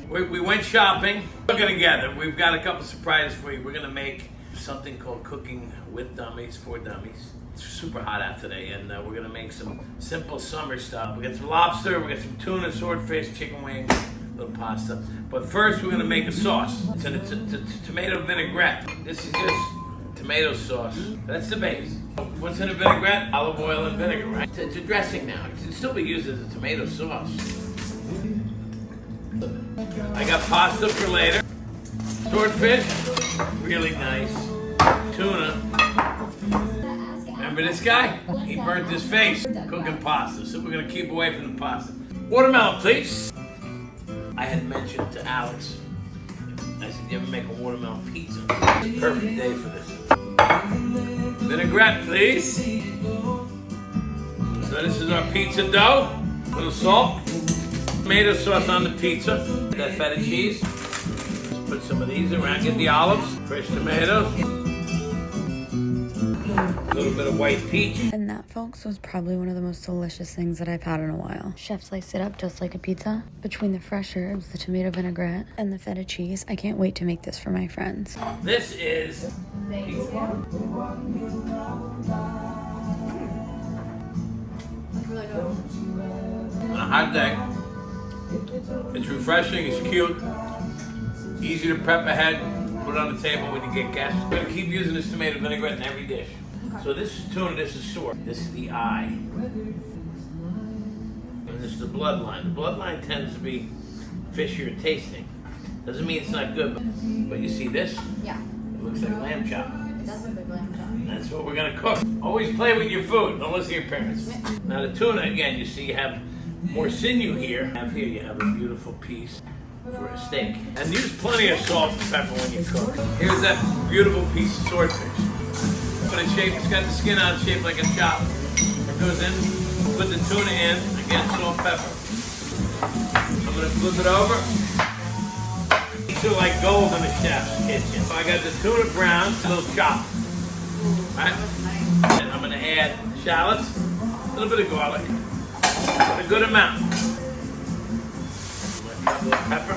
We went shopping. Cooking together. We've got a couple surprises for you. We're gonna make something called Cooking with Dummies for Dummies. It's super hot out today, and we're gonna make some simple summer stuff. We got some lobster, we got some tuna, swordfish, chicken wings, a little pasta. But first, we're gonna make a sauce. It's a tomato vinaigrette. This is just tomato sauce. That's the base. What's in a vinaigrette? Olive oil and vinegar, right? It's a dressing now. It can still be used as a tomato sauce. I got pasta for later. Swordfish, really nice. Tuna. Remember this guy? He burnt his face cooking pasta, so we're gonna keep away from the pasta. Watermelon, please. I had mentioned to Alex, I said, you ever make a watermelon pizza? Perfect day for this. Vinaigrette, please. So this is our pizza dough. A little salt. Tomato sauce on the pizza. That feta cheese. Let's put some of these around. Get the olives. Fresh tomatoes. A little bit of white peach. And that, folks, was probably one of the most delicious things that I've had in a while. Chef sliced it up just like a pizza. Between the fresh herbs, the tomato vinaigrette, and the feta cheese, I can't wait to make this for my friends. This is on a hot day. It's refreshing, it's cute, easy to prep ahead, put it on the table when you get guests. We're gonna keep using this tomato vinaigrette in every dish. So this is tuna, this is sword, this is the eye. And this is the bloodline. The bloodline tends to be fishier tasting. Doesn't mean it's not good, but you see this? Yeah. It looks like lamb chop. It does look like lamb chop. That's what we're gonna cook. Always play with your food, don't listen to your parents. Now the tuna, again, you see you have more sinew here. Here you have a beautiful piece for a steak. And use plenty of salt and pepper when you cook. Here's that beautiful piece of swordfish. But it's shaped, it's got the skin out, shaped like a chop. It goes in, put the tuna in, again, salt and pepper. I'm gonna flip it over. These are like gold in the chef's kitchen. So I got the tuna brown, a little chop. Right? And I'm gonna add shallots, a little bit of garlic, a good amount. A little pepper.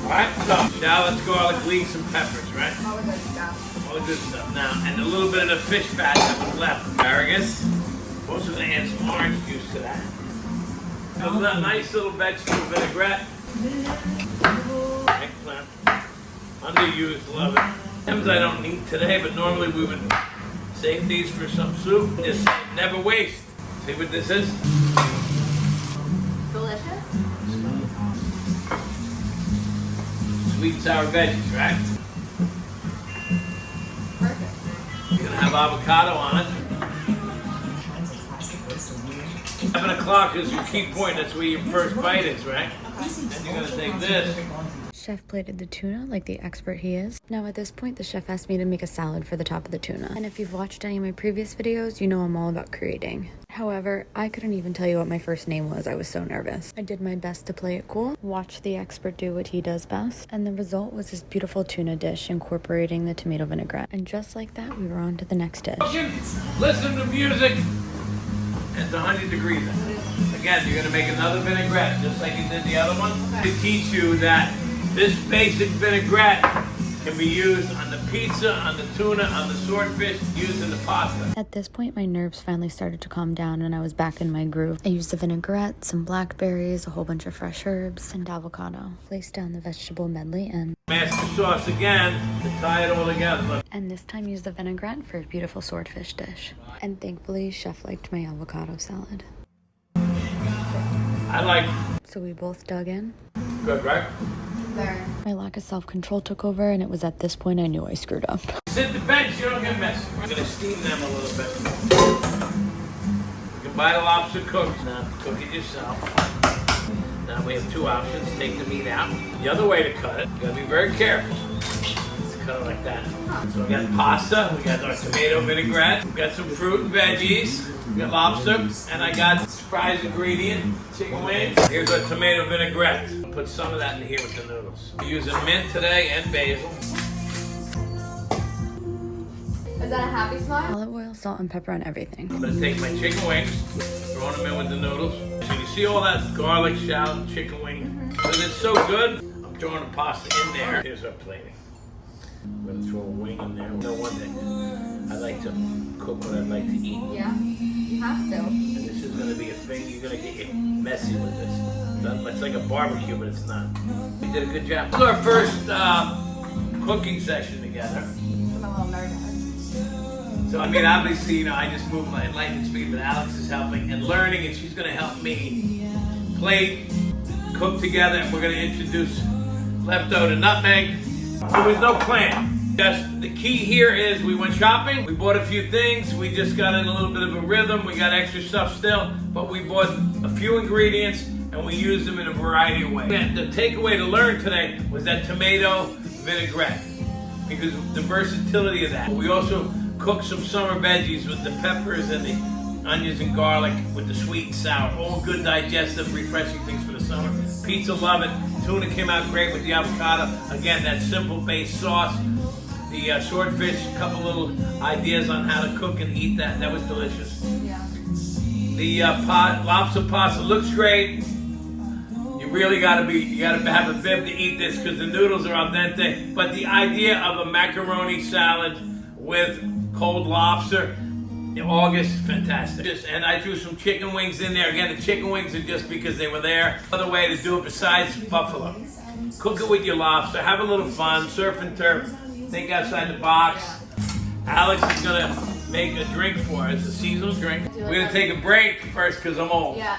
Alright, so shallots, garlic, leeks, and peppers, right? All the good stuff. All the good stuff. Now, and a little bit of the fish fat that was left. Asparagus. Also gonna add some orange juice to that. A nice little vegetable vinaigrette. Eggplant. Underused, love it. Sometimes I don't need today, but normally we would save these for some soup. Just never waste. See what this is? Delicious. Sweet and sour veggies, right? Perfect. You're gonna have avocado on it. 7 o'clock is your key point. That's where your first bite is, right? And you're gonna take this. Chef plated the tuna like the expert he is. Now at this point, the chef asked me to make a salad for the top of the tuna. And if you've watched any of my previous videos, you know I'm all about creating. However, I couldn't even tell you what my first name was. I was so nervous. I did my best to play it cool, watch the expert do what he does best, and the result was this beautiful tuna dish incorporating the tomato vinaigrette. And just like that, we were on to the next dish. Listen to music. It's 100 degrees out. Again, you're gonna make another vinaigrette, just like you did the other one, to teach you that this basic vinaigrette can be used on the pizza, on the tuna, on the swordfish, used in the pasta. At this point, my nerves finally started to calm down and I was back in my groove. I used the vinaigrette, some blackberries, a whole bunch of fresh herbs, and avocado. Placed down the vegetable medley and Master sauce again to tie it all together. Look. And this time used the vinaigrette for a beautiful swordfish dish. And thankfully, Chef liked my avocado salad. I like. So we both dug in. Good, right? Very. My lack of self-control took over, and it was at this point I knew I screwed up. Sit the bench, you don't get messy. We're gonna steam them a little bit. You can buy the lobster cooked. Now, cook it yourself. Now we have two options. Take the meat out. The other way to cut it, you gotta be very careful. Let's cut it like that. So we got pasta, we got our tomato vinaigrette, we got some fruit and veggies, we got lobster, and I got surprise ingredient, chicken wings. Here's our tomato vinaigrette. Put some of that in here with the noodles. We're using mint today and basil. Is that a happy smile? Olive oil, salt, and pepper on everything. I'm gonna take my chicken wings, throw them in with the noodles. So you see all that garlic shallot, chicken wing? Because it's so good. I'm throwing the pasta in there. Here's our plating. I'm gonna throw a wing in there. You know one thing, I like to cook what I like to eat. Yeah, you have to. And this is gonna be a thing, you're gonna get messy with this. It's like a barbecue, but it's not. We did a good job. This is our first cooking session together. I'm a little nervous. So, I mean, obviously, you know, I just moved my lightning speed, but Alex is helping and learning, and she's going to help me plate, cook together, and we're going to introduce leftover nutmeg. There was no plan. Just the key here is we went shopping, we bought a few things, we just got in a little bit of a rhythm, we got extra stuff still, but we bought a few ingredients and we used them in a variety of ways. And the takeaway to learn today was that tomato vinaigrette, because the versatility of that. We also cooked some summer veggies with the peppers and the onions and garlic with the sweet and sour. All good, digestive, refreshing things for the summer. Pizza, love it. Tuna came out great with the avocado. Again, that simple base sauce. The swordfish, a couple little ideas on how to cook and eat that. That was delicious. Yeah. The lobster pasta looks great. You really gotta have a bib to eat this because the noodles are al dente. But the idea of a macaroni salad with cold lobster in August, fantastic. And I threw some chicken wings in there. Again, the chicken wings are just because they were there. Another way to do it besides buffalo. Cook it with your lobster. Have a little fun. Surf and turf. Think outside the box. Alex is gonna make a drink for us, a seasonal drink. We're gonna take a break first because I'm old. Yeah.